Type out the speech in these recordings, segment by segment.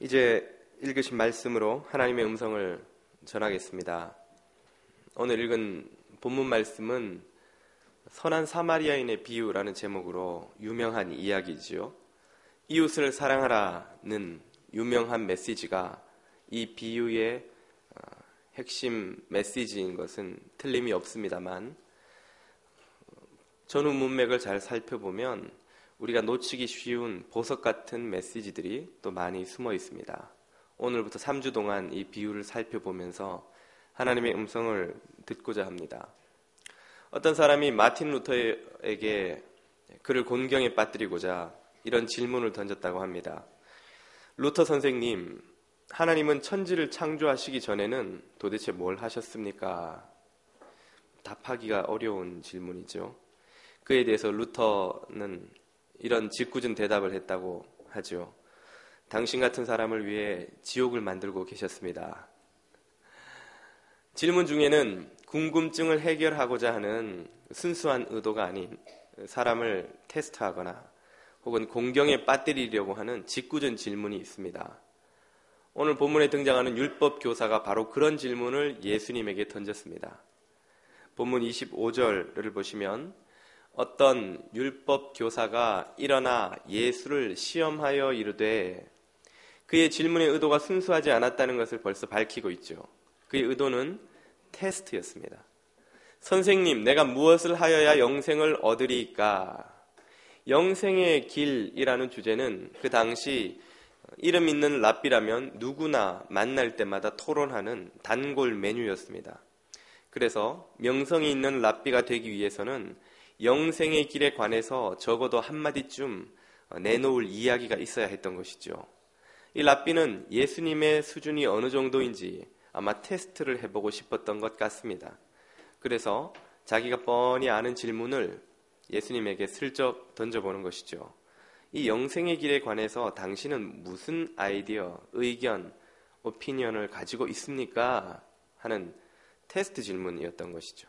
이제 읽으신 말씀으로 하나님의 음성을 전하겠습니다. 오늘 읽은 본문 말씀은 선한 사마리아인의 비유라는 제목으로 유명한 이야기지요. 이웃을 사랑하라는 유명한 메시지가 이 비유의 핵심 메시지인 것은 틀림이 없습니다만, 전후 문맥을 잘 살펴보면 우리가 놓치기 쉬운 보석 같은 메시지들이 또 많이 숨어 있습니다. 오늘부터 3주 동안 이 비유를 살펴보면서 하나님의 음성을 듣고자 합니다. 어떤 사람이 마틴 루터에게 그를 곤경에 빠뜨리고자 이런 질문을 던졌다고 합니다. 루터 선생님, 하나님은 천지를 창조하시기 전에는 도대체 뭘 하셨습니까? 답하기가 어려운 질문이죠. 그에 대해서 루터는 이런 짓궂은 대답을 했다고 하죠. 당신 같은 사람을 위해 지옥을 만들고 계셨습니다. 질문 중에는 궁금증을 해결하고자 하는 순수한 의도가 아닌 사람을 테스트하거나 혹은 공경에 빠뜨리려고 하는 짓궂은 질문이 있습니다. 오늘 본문에 등장하는 율법 교사가 바로 그런 질문을 예수님에게 던졌습니다. 본문 25절을 보시면 어떤 율법 교사가 일어나 예수를 시험하여 이르되, 그의 질문의 의도가 순수하지 않았다는 것을 벌써 밝히고 있죠. 그의 의도는 테스트였습니다. 선생님, 내가 무엇을 하여야 영생을 얻으리이까? 영생의 길이라는 주제는 그 당시 이름 있는 랍비라면 누구나 만날 때마다 토론하는 단골 메뉴였습니다. 그래서 명성이 있는 랍비가 되기 위해서는 영생의 길에 관해서 적어도 한마디쯤 내놓을 이야기가 있어야 했던 것이죠. 이 랍비는 예수님의 수준이 어느 정도인지 아마 테스트를 해보고 싶었던 것 같습니다. 그래서 자기가 뻔히 아는 질문을 예수님에게 슬쩍 던져보는 것이죠. 이 영생의 길에 관해서 당신은 무슨 아이디어, 의견, 오피니언을 가지고 있습니까? 하는 테스트 질문이었던 것이죠.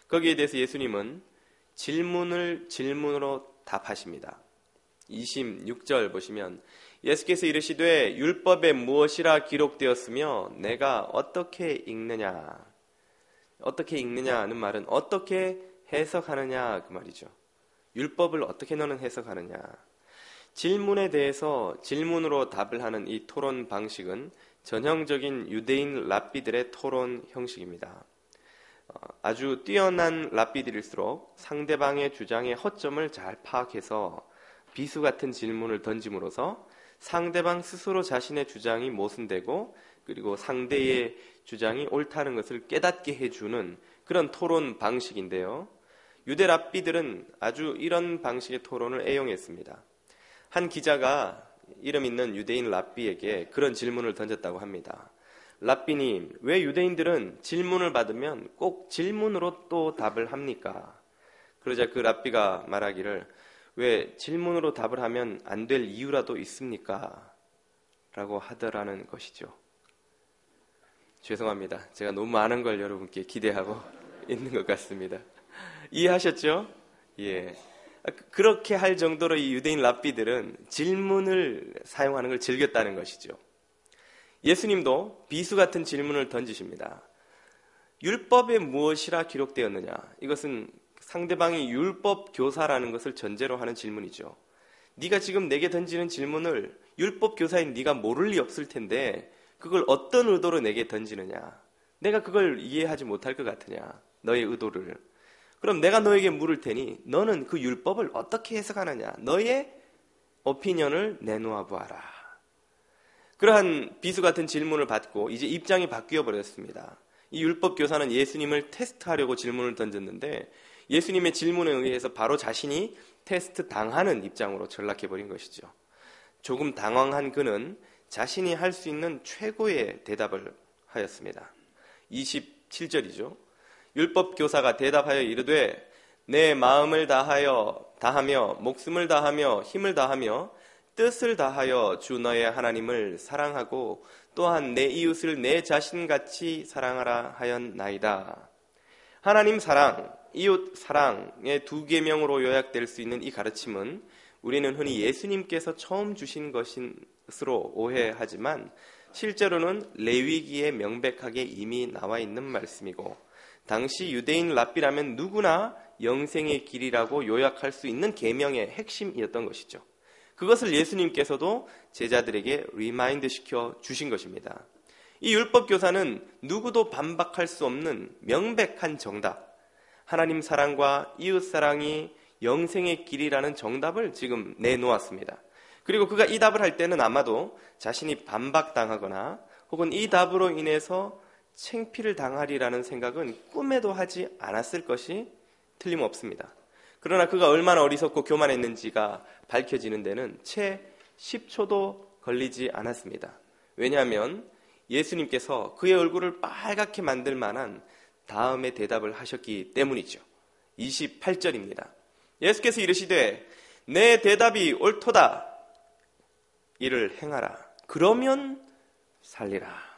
거기에 대해서 예수님은 질문을 질문으로 답하십니다. 26절 보시면 예수께서 이르시되 율법에 무엇이라 기록되었으며 내가 어떻게 읽느냐? 어떻게 읽느냐는 말은 어떻게 해석하느냐 그 말이죠. 율법을 어떻게 너는 해석하느냐? 질문에 대해서 질문으로 답을 하는 이 토론 방식은 전형적인 유대인 랍비들의 토론 형식입니다. 아주 뛰어난 랍비들일수록 상대방의 주장의 허점을 잘 파악해서 비수 같은 질문을 던짐으로써 상대방 스스로 자신의 주장이 모순되고 그리고 상대의 주장이 옳다는 것을 깨닫게 해주는 그런 토론 방식인데요. 유대 랍비들은 아주 이런 방식의 토론을 애용했습니다. 한 기자가 이름 있는 유대인 랍비에게 그런 질문을 던졌다고 합니다. 랍비님, 왜 유대인들은 질문을 받으면 꼭 질문으로 또 답을 합니까? 그러자 그 랍비가 말하기를, 왜 질문으로 답을 하면 안 될 이유라도 있습니까? 라고 하더라는 것이죠. 죄송합니다. 제가 너무 많은 걸 여러분께 기대하고 있는 것 같습니다. 이해하셨죠? 예. 그렇게 할 정도로 이 유대인 랍비들은 질문을 사용하는 걸 즐겼다는 것이죠. 예수님도 비수 같은 질문을 던지십니다. 율법에 무엇이라 기록되었느냐? 이것은 상대방이 율법 교사라는 것을 전제로 하는 질문이죠. 네가 지금 내게 던지는 질문을 율법 교사인 네가 모를 리 없을 텐데 그걸 어떤 의도로 내게 던지느냐? 내가 그걸 이해하지 못할 것 같으냐? 너의 의도를. 그럼 내가 너에게 물을 테니 너는 그 율법을 어떻게 해석하느냐? 너의 오피니언을 내놓아 보아라. 그러한 비수 같은 질문을 받고 이제 입장이 바뀌어 버렸습니다. 이 율법 교사는 예수님을 테스트하려고 질문을 던졌는데 예수님의 질문에 의해서 바로 자신이 테스트 당하는 입장으로 전락해 버린 것이죠. 조금 당황한 그는 자신이 할 수 있는 최고의 대답을 하였습니다. 27절이죠. 율법 교사가 대답하여 이르되 내 마음을 다하며 목숨을 다하며 힘을 다하며 뜻을 다하여 주 너의 하나님을 사랑하고 또한 내 이웃을 내 자신같이 사랑하라 하였나이다. 하나님 사랑, 이웃 사랑의 두 계명으로 요약될 수 있는 이 가르침은 우리는 흔히 예수님께서 처음 주신 것인 것으로 오해하지만 실제로는 레위기에 명백하게 이미 나와 있는 말씀이고, 당시 유대인 랍비라면 누구나 영생의 길이라고 요약할 수 있는 계명의 핵심이었던 것이죠. 그것을 예수님께서도 제자들에게 리마인드 시켜 주신 것입니다. 이 율법 교사는 누구도 반박할 수 없는 명백한 정답, 하나님 사랑과 이웃 사랑이 영생의 길이라는 정답을 지금 내놓았습니다. 그리고 그가 이 답을 할 때는 아마도 자신이 반박당하거나 혹은 이 답으로 인해서 창피를 당하리라는 생각은 꿈에도 하지 않았을 것이 틀림없습니다. 그러나 그가 얼마나 어리석고 교만했는지가 밝혀지는 데는 채 10초도 걸리지 않았습니다. 왜냐하면 예수님께서 그의 얼굴을 빨갛게 만들 만한 다음의 대답을 하셨기 때문이죠. 28절입니다. 예수께서 이르시되 내 대답이 옳도다. 이를 행하라. 그러면 살리라.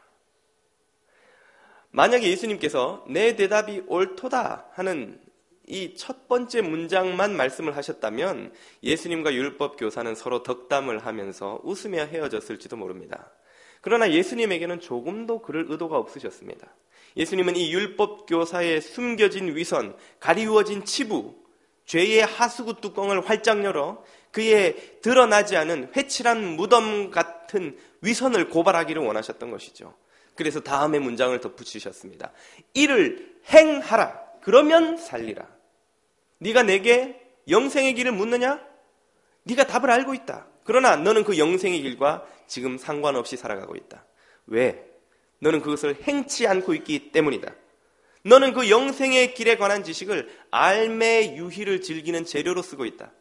만약에 예수님께서 내 대답이 옳도다 하는 이 첫 번째 문장만 말씀을 하셨다면 예수님과 율법 교사는 서로 덕담을 하면서 웃으며 헤어졌을지도 모릅니다. 그러나 예수님에게는 조금도 그럴 의도가 없으셨습니다. 예수님은 이 율법 교사의 숨겨진 위선, 가리워진 치부, 죄의 하수구 뚜껑을 활짝 열어 그의 드러나지 않은 회칠한 무덤 같은 위선을 고발하기를 원하셨던 것이죠. 그래서 다음의 문장을 덧붙이셨습니다. 이를 행하라. 그러면 살리라. 네가 내게 영생의 길을 묻느냐? 네가 답을 알고 있다. 그러나 너는 그 영생의 길과 지금 상관없이 살아가고 있다. 왜? 너는 그것을 행치 않고 있기 때문이다. 너는 그 영생의 길에 관한 지식을 알매 유희를 즐기는 재료로 쓰고 있다.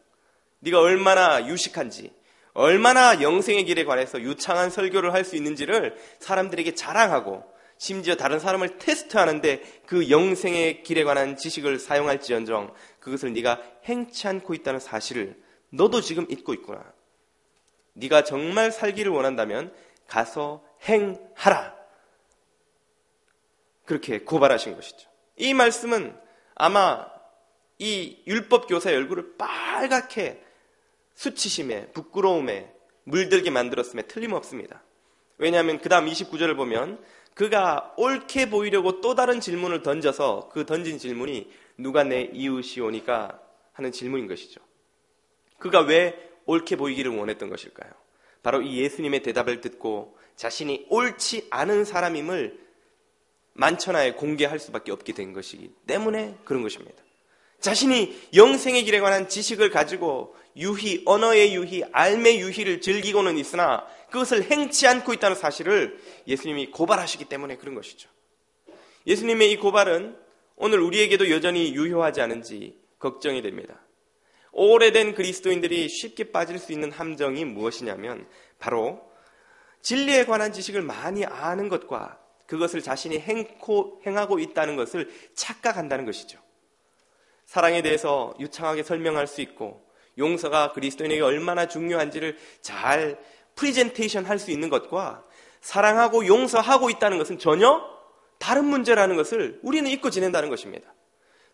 네가 얼마나 유식한지, 얼마나 영생의 길에 관해서 유창한 설교를 할 수 있는지를 사람들에게 자랑하고 심지어 다른 사람을 테스트하는데 그 영생의 길에 관한 지식을 사용할지언정 그것을 네가 행치 않고 있다는 사실을 너도 지금 잊고 있구나. 네가 정말 살기를 원한다면 가서 행하라. 그렇게 고발하신 것이죠. 이 말씀은 아마 이 율법 교사의 얼굴을 빨갛게 수치심에 부끄러움에 물들게 만들었음에 틀림없습니다. 왜냐하면 그 다음 29절을 보면 그가 옳게 보이려고 또 다른 질문을 던져서 그 던진 질문이 누가 내 이웃이오니까 하는 질문인 것이죠. 그가 왜 옳게 보이기를 원했던 것일까요? 바로 이 예수님의 대답을 듣고 자신이 옳지 않은 사람임을 만천하에 공개할 수밖에 없게 된 것이기 때문에 그런 것입니다. 자신이 영생의 길에 관한 지식을 가지고 유희, 언어의 유희, 알매 유희를 즐기고는 있으나 그것을 행치 않고 있다는 사실을 예수님이 고발하시기 때문에 그런 것이죠. 예수님의 이 고발은 오늘 우리에게도 여전히 유효하지 않은지 걱정이 됩니다. 오래된 그리스도인들이 쉽게 빠질 수 있는 함정이 무엇이냐면 바로 진리에 관한 지식을 많이 아는 것과 그것을 자신이 행하고 있다는 것을 착각한다는 것이죠. 사랑에 대해서 유창하게 설명할 수 있고 용서가 그리스도인에게 얼마나 중요한지를 잘 프리젠테이션 할 수 있는 것과 사랑하고 용서하고 있다는 것은 전혀 다른 문제라는 것을 우리는 잊고 지낸다는 것입니다.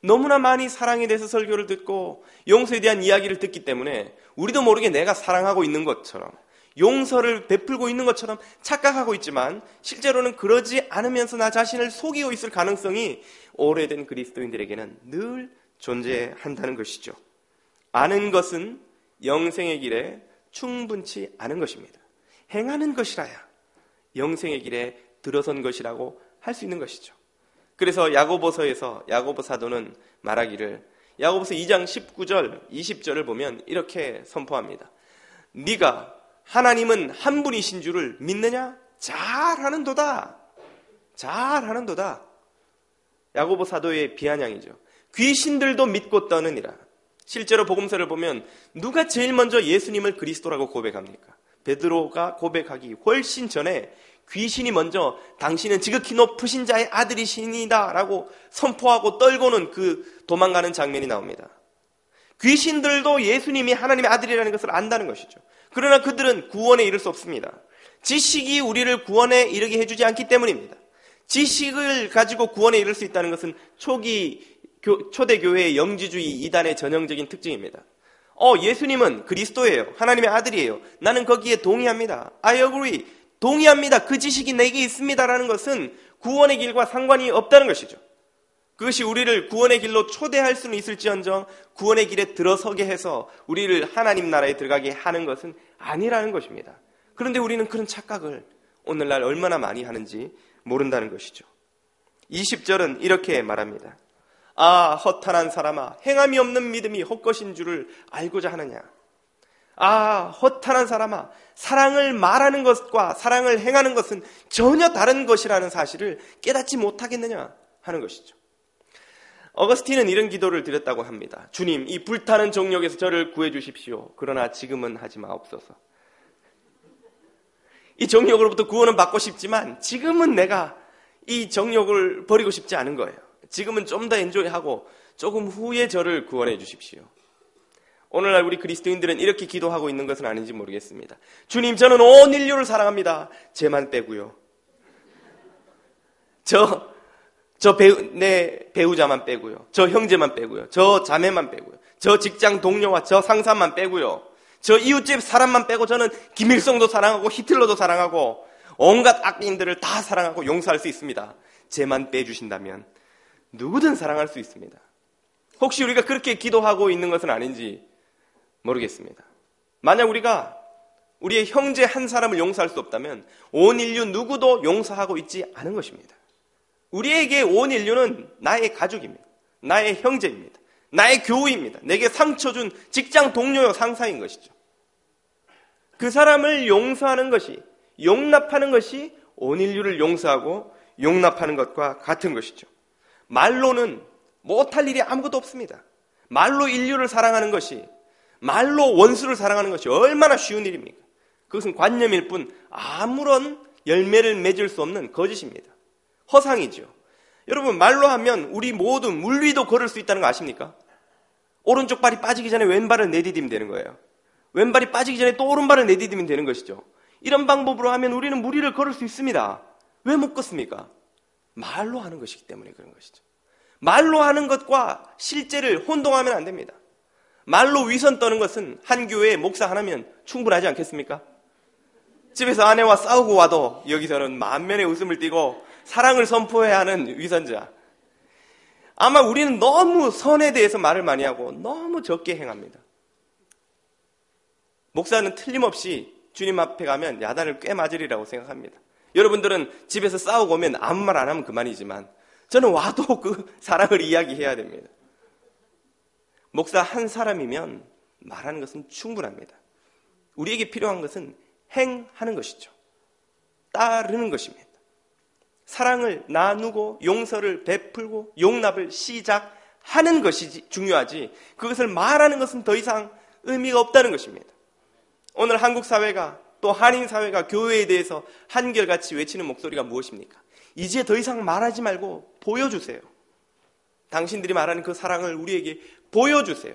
너무나 많이 사랑에 대해서 설교를 듣고 용서에 대한 이야기를 듣기 때문에 우리도 모르게 내가 사랑하고 있는 것처럼 용서를 베풀고 있는 것처럼 착각하고 있지만 실제로는 그러지 않으면서 나 자신을 속이고 있을 가능성이 오래된 그리스도인들에게는 늘 존재한다는 것이죠. 아는 것은 영생의 길에 충분치 않은 것입니다. 행하는 것이라야 영생의 길에 들어선 것이라고 할 수 있는 것이죠. 그래서 야고보서에서 야고보 사도는 말하기를 야고보서 2장 19절 20절을 보면 이렇게 선포합니다. 네가 하나님은 한 분이신 줄을 믿느냐? 잘하는도다. 잘하는도다. 야고보 사도의 비아냥이죠. 귀신들도 믿고 떠느니라. 실제로 복음서를 보면 누가 제일 먼저 예수님을 그리스도라고 고백합니까? 베드로가 고백하기 훨씬 전에 귀신이 먼저 당신은 지극히 높으신 자의 아들이시니다 라고 선포하고 떨고는 그 도망가는 장면이 나옵니다. 귀신들도 예수님이 하나님의 아들이라는 것을 안다는 것이죠. 그러나 그들은 구원에 이를 수 없습니다. 지식이 우리를 구원에 이르게 해주지 않기 때문입니다. 지식을 가지고 구원에 이를 수 있다는 것은 초대교회의 영지주의 이단의 전형적인 특징입니다. 예수님은 그리스도예요. 하나님의 아들이에요. 나는 거기에 동의합니다. I agree. 동의합니다. 그 지식이 내게 있습니다라는 것은 구원의 길과 상관이 없다는 것이죠. 그것이 우리를 구원의 길로 초대할 수는 있을지언정 구원의 길에 들어서게 해서 우리를 하나님 나라에 들어가게 하는 것은 아니라는 것입니다. 그런데 우리는 그런 착각을 오늘날 얼마나 많이 하는지 모른다는 것이죠. 20절은 이렇게 말합니다. 아, 허탄한 사람아, 행함이 없는 믿음이 헛것인 줄을 알고자 하느냐. 아, 허탄한 사람아, 사랑을 말하는 것과 사랑을 행하는 것은 전혀 다른 것이라는 사실을 깨닫지 못하겠느냐 하는 것이죠. 어거스틴은 이런 기도를 드렸다고 합니다. 주님, 이 불타는 정욕에서 저를 구해주십시오. 그러나 지금은 하지 마옵소서. 이 정욕으로부터 구원은 받고 싶지만 지금은 내가 이 정욕을 버리고 싶지 않은 거예요. 지금은 좀 더 엔조이하고 조금 후에 저를 구원해 주십시오. 오늘날 우리 그리스도인들은 이렇게 기도하고 있는 것은 아닌지 모르겠습니다. 주님, 저는 온 인류를 사랑합니다. 쟤만 빼고요. 내 배우자만 빼고요. 저 형제만 빼고요. 저 자매만 빼고요. 저 직장 동료와 저 상사만 빼고요. 저 이웃집 사람만 빼고 저는 김일성도 사랑하고 히틀러도 사랑하고 온갖 악인들을 다 사랑하고 용서할 수 있습니다. 쟤만 빼주신다면 누구든 사랑할 수 있습니다. 혹시 우리가 그렇게 기도하고 있는 것은 아닌지 모르겠습니다. 만약 우리가 우리의 형제 한 사람을 용서할 수 없다면 온 인류 누구도 용서하고 있지 않은 것입니다. 우리에게 온 인류는 나의 가족입니다. 나의 형제입니다. 나의 교우입니다. 내게 상처 준 직장 동료요 상사인 것이죠. 그 사람을 용서하는 것이, 용납하는 것이 온 인류를 용서하고 용납하는 것과 같은 것이죠. 말로는 못할 일이 아무것도 없습니다. 말로 인류를 사랑하는 것이, 말로 원수를 사랑하는 것이 얼마나 쉬운 일입니까? 그것은 관념일 뿐 아무런 열매를 맺을 수 없는 거짓입니다. 허상이죠. 여러분, 말로 하면 우리 모두 물 위도 걸을 수 있다는 거 아십니까? 오른쪽 발이 빠지기 전에 왼발을 내디디면 되는 거예요. 왼발이 빠지기 전에 또 오른발을 내디디면 되는 것이죠. 이런 방법으로 하면 우리는 물 위를 걸을 수 있습니다. 왜 못 걷습니까? 말로 하는 것이기 때문에 그런 것이죠. 말로 하는 것과 실제를 혼동하면 안 됩니다. 말로 위선 떠는 것은 한 교회의 목사 하나면 충분하지 않겠습니까? 집에서 아내와 싸우고 와도 여기서는 만면의 웃음을 띠고 사랑을 선포해야 하는 위선자. 아마 우리는 너무 선에 대해서 말을 많이 하고 너무 적게 행합니다. 목사는 틀림없이 주님 앞에 가면 야단을 꽤 맞으리라고 생각합니다. 여러분들은 집에서 싸우고 오면 아무 말 안 하면 그만이지만 저는 와도 그 사랑을 이야기해야 됩니다. 목사 한 사람이면 말하는 것은 충분합니다. 우리에게 필요한 것은 행하는 것이죠. 따르는 것입니다. 사랑을 나누고 용서를 베풀고 용납을 시작하는 것이 중요하지 그것을 말하는 것은 더 이상 의미가 없다는 것입니다. 오늘 한국 사회가 또 한인 사회가 교회에 대해서 한결같이 외치는 목소리가 무엇입니까? 이제 더 이상 말하지 말고 보여주세요. 당신들이 말하는 그 사랑을 우리에게 보여주세요.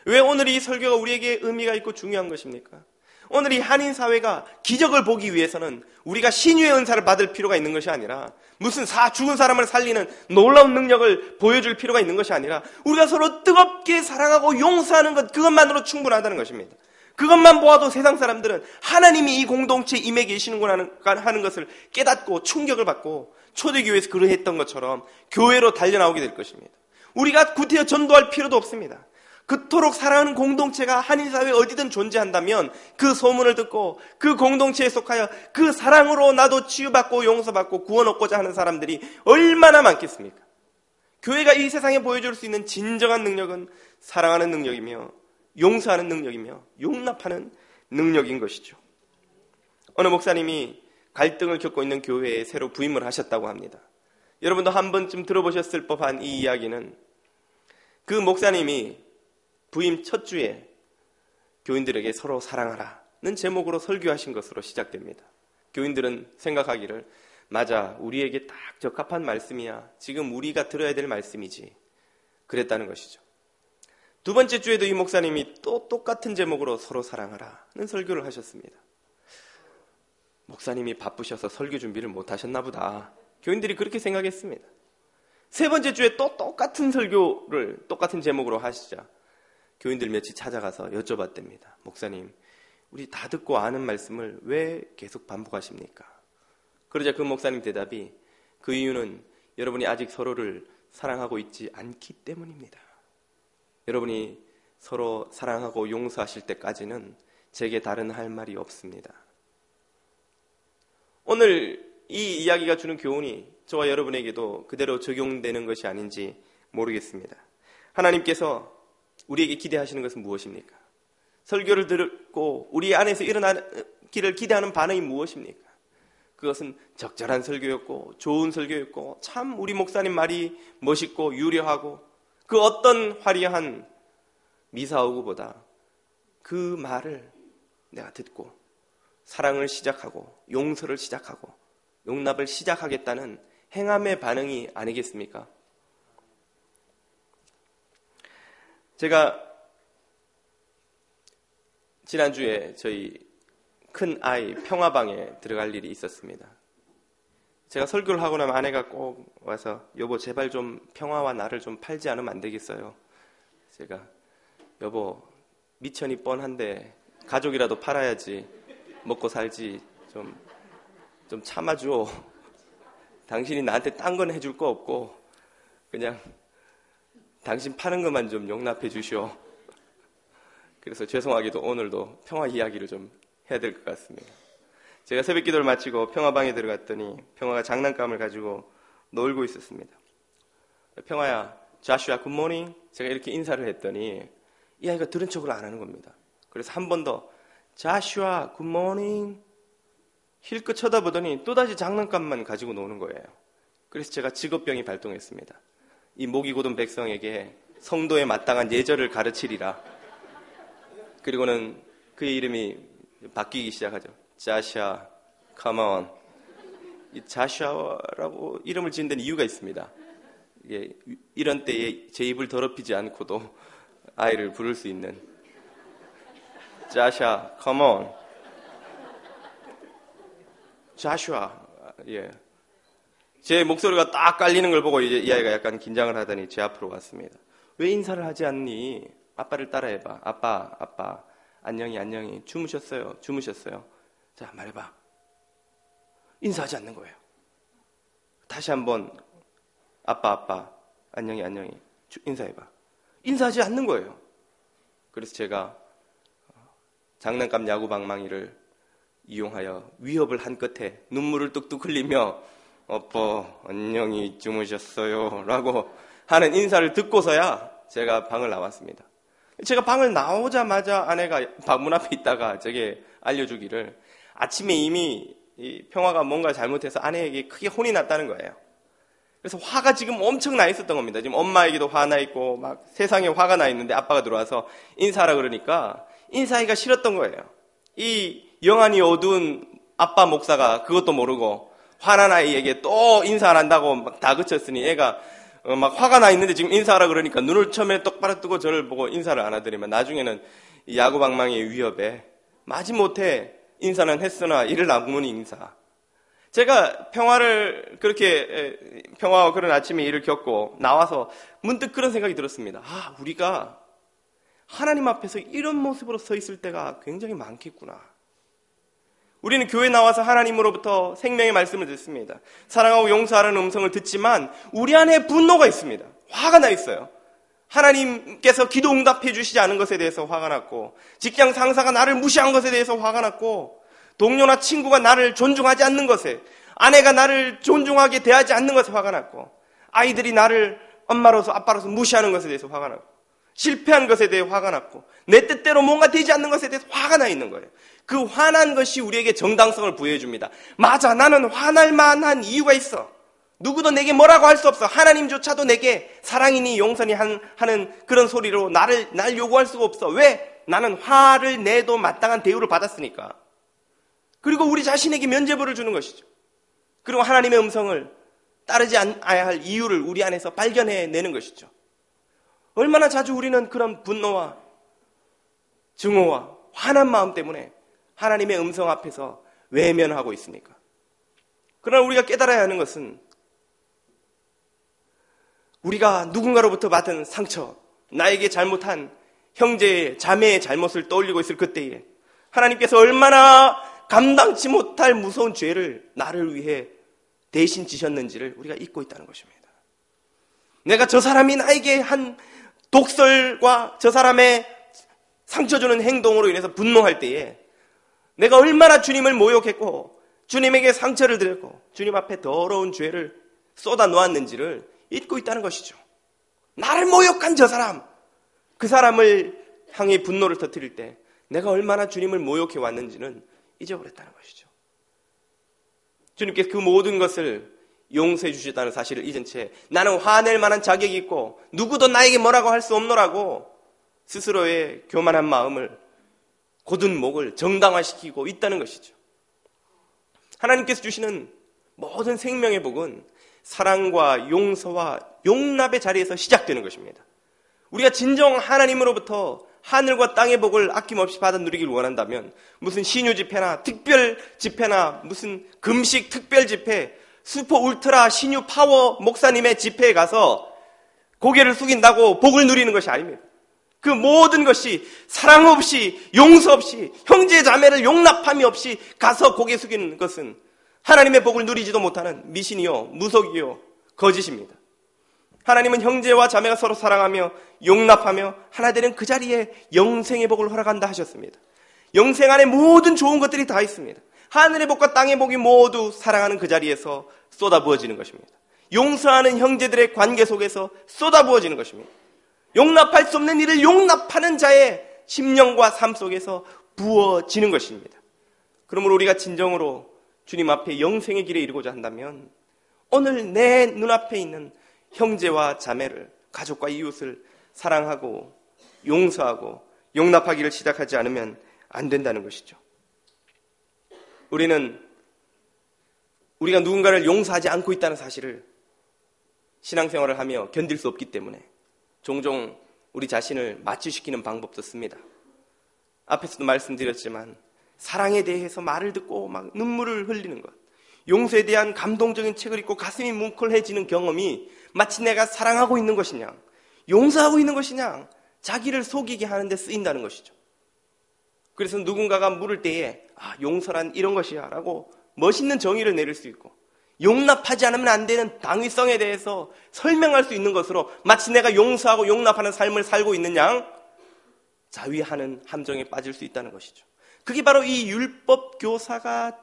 왜 오늘 이 설교가 우리에게 의미가 있고 중요한 것입니까? 오늘 이 한인 사회가 기적을 보기 위해서는 우리가 신유의 은사를 받을 필요가 있는 것이 아니라 무슨 죽은 사람을 살리는 놀라운 능력을 보여줄 필요가 있는 것이 아니라 우리가 서로 뜨겁게 사랑하고 용서하는 것, 그것만으로 충분하다는 것입니다. 그것만 보아도 세상 사람들은 하나님이 이 공동체에 임해 계시는구나 하는 것을 깨닫고 충격을 받고 초대교회에서 그러했던 것처럼 교회로 달려나오게 될 것입니다. 우리가 구태여 전도할 필요도 없습니다. 그토록 사랑하는 공동체가 한인사회에 어디든 존재한다면 그 소문을 듣고 그 공동체에 속하여 그 사랑으로 나도 치유받고 용서받고 구원 얻고자 하는 사람들이 얼마나 많겠습니까? 교회가 이 세상에 보여줄 수 있는 진정한 능력은 사랑하는 능력이며 용서하는 능력이며 용납하는 능력인 것이죠. 어느 목사님이 갈등을 겪고 있는 교회에 새로 부임을 하셨다고 합니다. 여러분도 한 번쯤 들어보셨을 법한 이 이야기는 그 목사님이 부임 첫 주에 교인들에게 서로 사랑하라는 제목으로 설교하신 것으로 시작됩니다. 교인들은 생각하기를 맞아, 우리에게 딱 적합한 말씀이야. 지금 우리가 들어야 될 말씀이지. 그랬다는 것이죠. 두 번째 주에도 이 목사님이 또 똑같은 제목으로 서로 사랑하라는 설교를 하셨습니다. 목사님이 바쁘셔서 설교 준비를 못 하셨나 보다. 교인들이 그렇게 생각했습니다. 세 번째 주에 또 똑같은 설교를 똑같은 제목으로 하시자 교인들 몇이 찾아가서 여쭤봤답니다. 목사님, 우리 다 듣고 아는 말씀을 왜 계속 반복하십니까? 그러자 그 목사님 대답이 그 이유는 여러분이 아직 서로를 사랑하고 있지 않기 때문입니다. 여러분이 서로 사랑하고 용서하실 때까지는 제게 다른 할 말이 없습니다. 오늘 이 이야기가 주는 교훈이 저와 여러분에게도 그대로 적용되는 것이 아닌지 모르겠습니다. 하나님께서 우리에게 기대하시는 것은 무엇입니까? 설교를 듣고 우리 안에서 일어나기를 기대하는 반응이 무엇입니까? 그것은 적절한 설교였고 좋은 설교였고 참 우리 목사님 말이 멋있고 유려하고 그 어떤 화려한 미사오구보다 그 말을 내가 듣고 사랑을 시작하고 용서를 시작하고 용납을 시작하겠다는 행함의 반응이 아니겠습니까? 제가 지난주에 저희 큰 아이 평화방에 들어갈 일이 있었습니다. 제가 설교를 하고 나면 아내가 꼭 와서 여보 제발 좀 평화와 나를 좀 팔지 않으면 안 되겠어요. 제가 여보 미천이 뻔한데 가족이라도 팔아야지 먹고 살지 좀 참아줘. 당신이 나한테 딴 건 해줄 거 없고 그냥 당신 파는 것만 좀 용납해 주시오. 그래서 죄송하게도 오늘도 평화 이야기를 좀 해야 될 것 같습니다. 제가 새벽 기도를 마치고 평화방에 들어갔더니 평화가 장난감을 가지고 놀고 있었습니다. 평화야, 자슈아 굿모닝. 제가 이렇게 인사를 했더니 이 아이가 들은 척을 안 하는 겁니다. 그래서 한 번 더 자슈아 굿모닝 힐끗 쳐다보더니 또다시 장난감만 가지고 노는 거예요. 그래서 제가 직업병이 발동했습니다. 이 목이 고든 백성에게 성도에 마땅한 예절을 가르치리라. 그리고는 그의 이름이 바뀌기 시작하죠. 자샤, come on. 이 자샤라고 이름을 지은 데는 이유가 있습니다. 이런 때에 제 입을 더럽히지 않고도 아이를 부를 수 있는 자샤, come on. 자슈아, 예. 제 목소리가 딱 깔리는 걸 보고 이제 이 아이가 약간 긴장을 하더니 제 앞으로 왔습니다. 왜 인사를 하지 않니? 아빠를 따라해봐. 아빠, 안녕히, 주무셨어요. 자, 말해봐. 인사하지 않는 거예요. 다시 한번, 아빠, 안녕히, 인사해봐. 인사하지 않는 거예요. 그래서 제가 장난감 야구 방망이를 이용하여 위협을 한 끝에 눈물을 뚝뚝 흘리며 아빠, 안녕히 주무셨어요. 라고 하는 인사를 듣고서야 제가 방을 나왔습니다. 제가 방을 나오자마자 아내가 문 앞에 있다가 제게 알려주기를 아침에 이미 이 평화가 뭔가 잘못해서 아내에게 크게 혼이 났다는 거예요. 그래서 화가 지금 엄청 나 있었던 겁니다. 지금 엄마에게도 화나 있고 막 세상에 화가 나 있는데 아빠가 들어와서 인사하라 그러니까 인사하기가 싫었던 거예요. 이 영안이 어두운 아빠 목사가 그것도 모르고 화난 아이에게 또 인사 안 한다고 막 다그쳤으니 애가 막 화가 나 있는데 지금 인사하라 그러니까 눈을 처음에 똑바로 뜨고 저를 보고 인사를 안 하더니만 나중에는 이 야구방망이의 위협에 마지못해 인사는 했으나 이를 악무니 인사. 제가 평화와 그런 아침에 일을 겪고 나와서 문득 그런 생각이 들었습니다. 우리가 하나님 앞에서 이런 모습으로 서 있을 때가 굉장히 많겠구나. 우리는 교회 나와서 하나님으로부터 생명의 말씀을 듣습니다. 사랑하고 용서하라는 음성을 듣지만 우리 안에 분노가 있습니다. 화가 나 있어요. 하나님께서 기도 응답해 주시지 않은 것에 대해서 화가 났고, 직장 상사가 나를 무시한 것에 대해서 화가 났고, 동료나 친구가 나를 존중하지 않는 것에, 아내가 나를 존중하게 대하지 않는 것에 화가 났고, 아이들이 나를 엄마로서 아빠로서 무시하는 것에 대해서 화가 났고, 실패한 것에 대해 화가 났고, 내 뜻대로 뭔가 되지 않는 것에 대해서 화가 나 있는 거예요. 그 화난 것이 우리에게 정당성을 부여해 줍니다. 맞아, 나는 화날 만한 이유가 있어. 누구도 내게 뭐라고 할 수 없어. 하나님조차도 내게 사랑이니 용서니 하는 그런 소리로 날 요구할 수가 없어. 왜? 나는 화를 내도 마땅한 대우를 받았으니까. 그리고 우리 자신에게 면죄부를 주는 것이죠. 그리고 하나님의 음성을 따르지 않아야 할 이유를 우리 안에서 발견해내는 것이죠. 얼마나 자주 우리는 그런 분노와 증오와 화난 마음 때문에 하나님의 음성 앞에서 외면하고 있습니까? 그러나 우리가 깨달아야 하는 것은 우리가 누군가로부터 받은 상처, 나에게 잘못한 형제의 자매의 잘못을 떠올리고 있을 그때에 하나님께서 얼마나 감당치 못할 무서운 죄를 나를 위해 대신 지셨는지를 우리가 잊고 있다는 것입니다. 내가 저 사람이 나에게 한 독설과 저 사람의 상처 주는 행동으로 인해서 분노할 때에 내가 얼마나 주님을 모욕했고 주님에게 상처를 드렸고 주님 앞에 더러운 죄를 쏟아 놓았는지를 잊고 있다는 것이죠. 나를 모욕한 저 사람, 그 사람을 향해 분노를 터뜨릴 때 내가 얼마나 주님을 모욕해 왔는지는 잊어버렸다는 것이죠. 주님께서 그 모든 것을 용서해 주셨다는 사실을 잊은 채 나는 화낼 만한 자격이 있고 누구도 나에게 뭐라고 할 수 없노라고 스스로의 교만한 마음을 곧은 목을 정당화시키고 있다는 것이죠. 하나님께서 주시는 모든 생명의 복은 사랑과 용서와 용납의 자리에서 시작되는 것입니다. 우리가 진정 하나님으로부터 하늘과 땅의 복을 아낌없이 받아 누리길 원한다면 무슨 신유 집회나 특별 집회나 무슨 금식 특별 집회, 슈퍼 울트라 신유 파워 목사님의 집회에 가서 고개를 숙인다고 복을 누리는 것이 아닙니다. 그 모든 것이 사랑 없이 용서 없이 형제 자매를 용납함이 없이 가서 고개 숙이는 것은 하나님의 복을 누리지도 못하는 미신이요 무속이요 거짓입니다. 하나님은 형제와 자매가 서로 사랑하며 용납하며 하나 되는 그 자리에 영생의 복을 허락한다 하셨습니다. 영생 안에 모든 좋은 것들이 다 있습니다. 하늘의 복과 땅의 복이 모두 사랑하는 그 자리에서 쏟아부어지는 것입니다. 용서하는 형제들의 관계 속에서 쏟아부어지는 것입니다. 용납할 수 없는 일을 용납하는 자의 심령과 삶 속에서 부어지는 것입니다. 그러므로 우리가 진정으로 주님 앞에 영생의 길에 이르고자 한다면 오늘 내 눈앞에 있는 형제와 자매를, 가족과 이웃을 사랑하고 용서하고 용납하기를 시작하지 않으면 안 된다는 것이죠. 우리가 누군가를 용서하지 않고 있다는 사실을 신앙생활을 하며 견딜 수 없기 때문에 종종 우리 자신을 마취시키는 방법도 씁니다. 앞에서도 말씀드렸지만 사랑에 대해서 말을 듣고 막 눈물을 흘리는 것, 용서에 대한 감동적인 책을 읽고 가슴이 뭉클해지는 경험이 마치 내가 사랑하고 있는 것이냐, 용서하고 있는 것이냐, 자기를 속이게 하는 데 쓰인다는 것이죠. 그래서 누군가가 물을 때에 용서란 이런 것이야 라고 멋있는 정의를 내릴 수 있고 용납하지 않으면 안 되는 당위성에 대해서 설명할 수 있는 것으로 마치 내가 용서하고 용납하는 삶을 살고 있는 양 자위하는 함정에 빠질 수 있다는 것이죠. 그게 바로 이 율법 교사가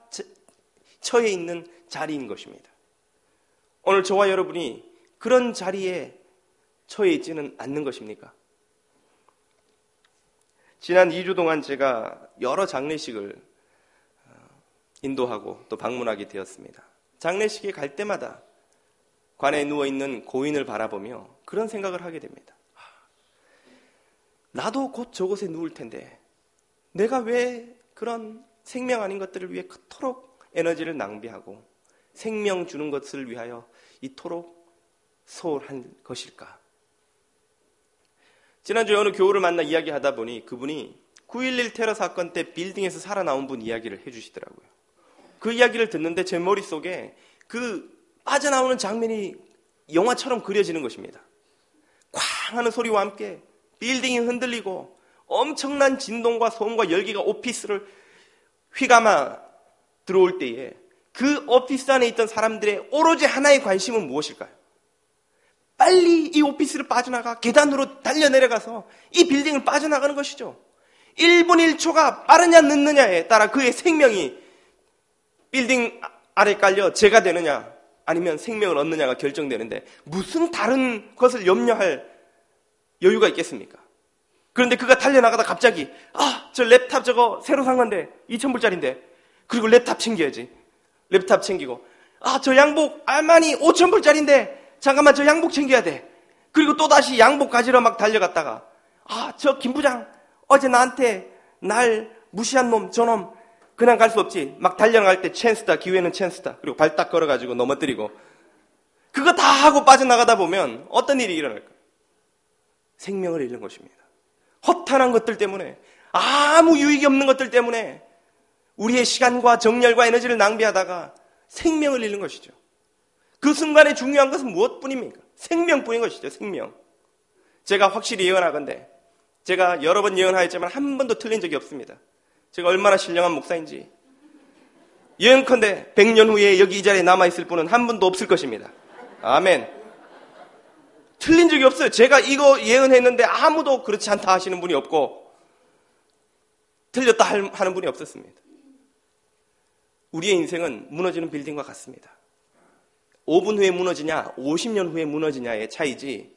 처해 있는 자리인 것입니다. 오늘 저와 여러분이 그런 자리에 처해 있지는 않는 것입니까? 지난 2주 동안 제가 여러 장례식을 인도하고 또 방문하게 되었습니다. 장례식에 갈 때마다 관에 누워있는 고인을 바라보며 그런 생각을 하게 됩니다. 나도 곧 저곳에 누울 텐데 내가 왜 그런 생명 아닌 것들을 위해 그토록 에너지를 낭비하고 생명 주는 것을 위하여 이토록 소홀한 것일까? 지난주에 어느 교우를 만나 이야기하다 보니 그분이 9.11 테러 사건 때 빌딩에서 살아나온 분 이야기를 해주시더라고요. 그 이야기를 듣는데 제 머릿속에 그 빠져나오는 장면이 영화처럼 그려지는 것입니다. 쾅 하는 소리와 함께 빌딩이 흔들리고 엄청난 진동과 소음과 열기가 오피스를 휘감아 들어올 때에 그 오피스 안에 있던 사람들의 오로지 하나의 관심은 무엇일까요? 빨리 이 오피스를 빠져나가 계단으로 달려내려가서 이 빌딩을 빠져나가는 것이죠. 1분 1초가 빠르냐 늦느냐에 따라 그의 생명이 빌딩 아래 깔려 재가 되느냐 아니면 생명을 얻느냐가 결정되는데 무슨 다른 것을 염려할 여유가 있겠습니까? 그런데 그가 달려나가다 갑자기 저 랩탑 저거 새로 산 건데 2,000불짜리인데 그리고 랩탑 챙겨야지. 랩탑 챙기고 저 양복 알마니 5,000불짜리인데 잠깐만 저 양복 챙겨야 돼. 그리고 또다시 양복 가지러 막 달려갔다가 저 김 부장 어제 나한테 날 무시한 놈 저놈 그냥 갈 수 없지. 막 달려나갈 때 찬스다, 기회는 찬스다. 그리고 발 딱 걸어가지고 넘어뜨리고 그거 다 하고 빠져나가다 보면 어떤 일이 일어날까요? 생명을 잃는 것입니다. 허탄한 것들 때문에 아무 유익이 없는 것들 때문에 우리의 시간과 정열과 에너지를 낭비하다가 생명을 잃는 것이죠. 그 순간에 중요한 것은 무엇뿐입니까? 생명뿐인 것이죠. 생명. 제가 확실히 예언하건대 제가 여러 번 예언하였지만 한 번도 틀린 적이 없습니다. 제가 얼마나 신령한 목사인지. 예언컨대 100년 후에 여기 이 자리에 남아있을 분은 한 분도 없을 것입니다. 아멘. 틀린 적이 없어요. 제가 이거 예언했는데 아무도 그렇지 않다 하시는 분이 없고 틀렸다 하는 분이 없었습니다. 우리의 인생은 무너지는 빌딩과 같습니다. 5분 후에 무너지냐 50년 후에 무너지냐의 차이지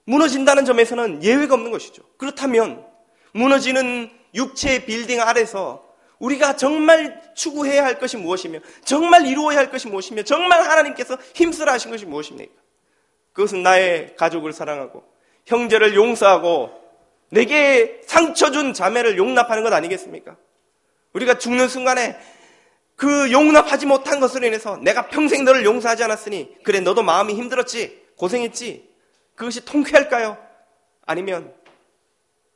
무너진다는 점에서는 예외가 없는 것이죠. 그렇다면 무너지는 육체의 빌딩 아래서 우리가 정말 추구해야 할 것이 무엇이며 정말 이루어야 할 것이 무엇이며 정말 하나님께서 힘쓰라 하신 것이 무엇입니까? 그것은 나의 가족을 사랑하고 형제를 용서하고 내게 상처 준 자매를 용납하는 것 아니겠습니까? 우리가 죽는 순간에 그 용납하지 못한 것으로 인해서 내가 평생 너를 용서하지 않았으니 그래 너도 마음이 힘들었지 고생했지 그것이 통쾌할까요? 아니면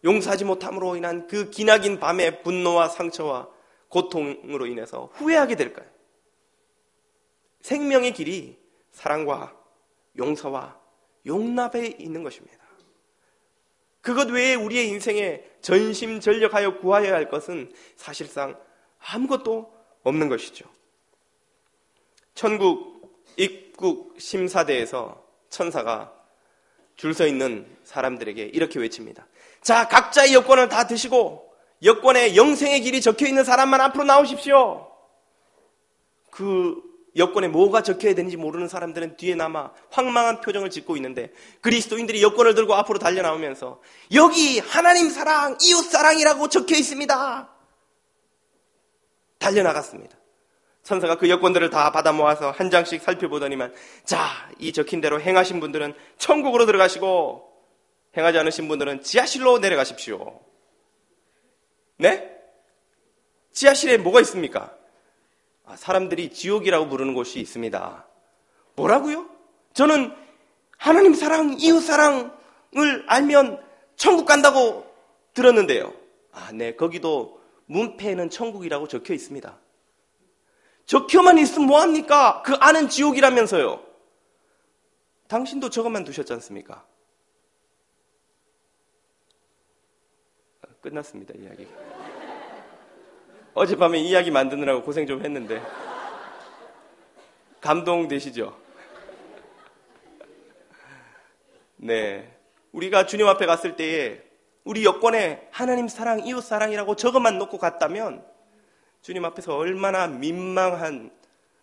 용서하지 못함으로 인한 그 기나긴 밤의 분노와 상처와 고통으로 인해서 후회하게 될까요? 생명의 길이 사랑과 용서와 용납에 있는 것입니다. 그것 외에 우리의 인생에 전심전력하여 구하여야 할 것은 사실상 아무것도 없는 것이죠. 천국 입국 심사대에서 천사가 줄 서 있는 사람들에게 이렇게 외칩니다. 자, 각자의 여권을 다 드시고 여권에 영생의 길이 적혀 있는 사람만 앞으로 나오십시오. 그 여권에 뭐가 적혀야 되는지 모르는 사람들은 뒤에 남아 황망한 표정을 짓고 있는데 그리스도인들이 여권을 들고 앞으로 달려나오면서 여기 하나님 사랑, 이웃 사랑이라고 적혀 있습니다. 달려나갔습니다. 천사가 그 여권들을 다 받아 모아서 한 장씩 살펴보더니만 자, 이 적힌 대로 행하신 분들은 천국으로 들어가시고 행하지 않으신 분들은 지하실로 내려가십시오. 네? 지하실에 뭐가 있습니까? 사람들이 지옥이라고 부르는 곳이 있습니다. 뭐라고요? 저는 하나님 사랑, 이웃 사랑을 알면 천국 간다고 들었는데요. 네, 거기도 문패에는 천국이라고 적혀 있습니다. 적혀만 있으면 뭐합니까? 그 안은 지옥이라면서요. 당신도 저것만 두셨지 않습니까? 끝났습니다, 이야기가. 어젯밤에 이야기 만드느라고 고생 좀 했는데 감동되시죠? 네, 우리가 주님 앞에 갔을 때에 우리 여권에 하나님 사랑, 이웃 사랑이라고 저것만 놓고 갔다면 주님 앞에서 얼마나 민망한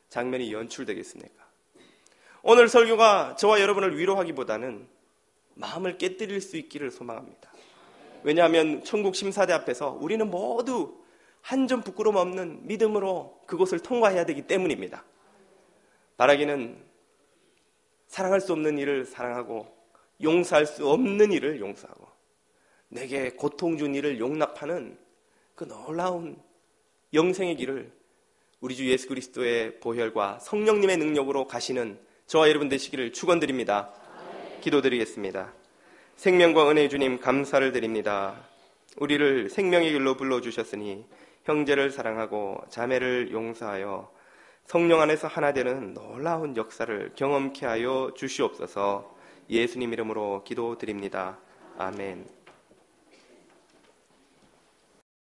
장면이 연출되겠습니까? 오늘 설교가 저와 여러분을 위로하기보다는 마음을 깨뜨릴 수 있기를 소망합니다. 왜냐하면 천국 심사대 앞에서 우리는 모두 한 점 부끄러움 없는 믿음으로 그곳을 통과해야 되기 때문입니다. 바라기는 사랑할 수 없는 일을 사랑하고 용서할 수 없는 일을 용서하고 내게 고통 준 일을 용납하는 그 놀라운 영생의 길을 우리 주 예수 그리스도의 보혈과 성령님의 능력으로 가시는 저와 여러분 되시기를 축원드립니다. 기도드리겠습니다. 생명과 은혜의 주님 감사를 드립니다. 우리를 생명의 길로 불러주셨으니 형제를 사랑하고 자매를 용서하여 성령 안에서 하나 되는 놀라운 역사를 경험케 하여 주시옵소서. 예수님 이름으로 기도드립니다. 아멘.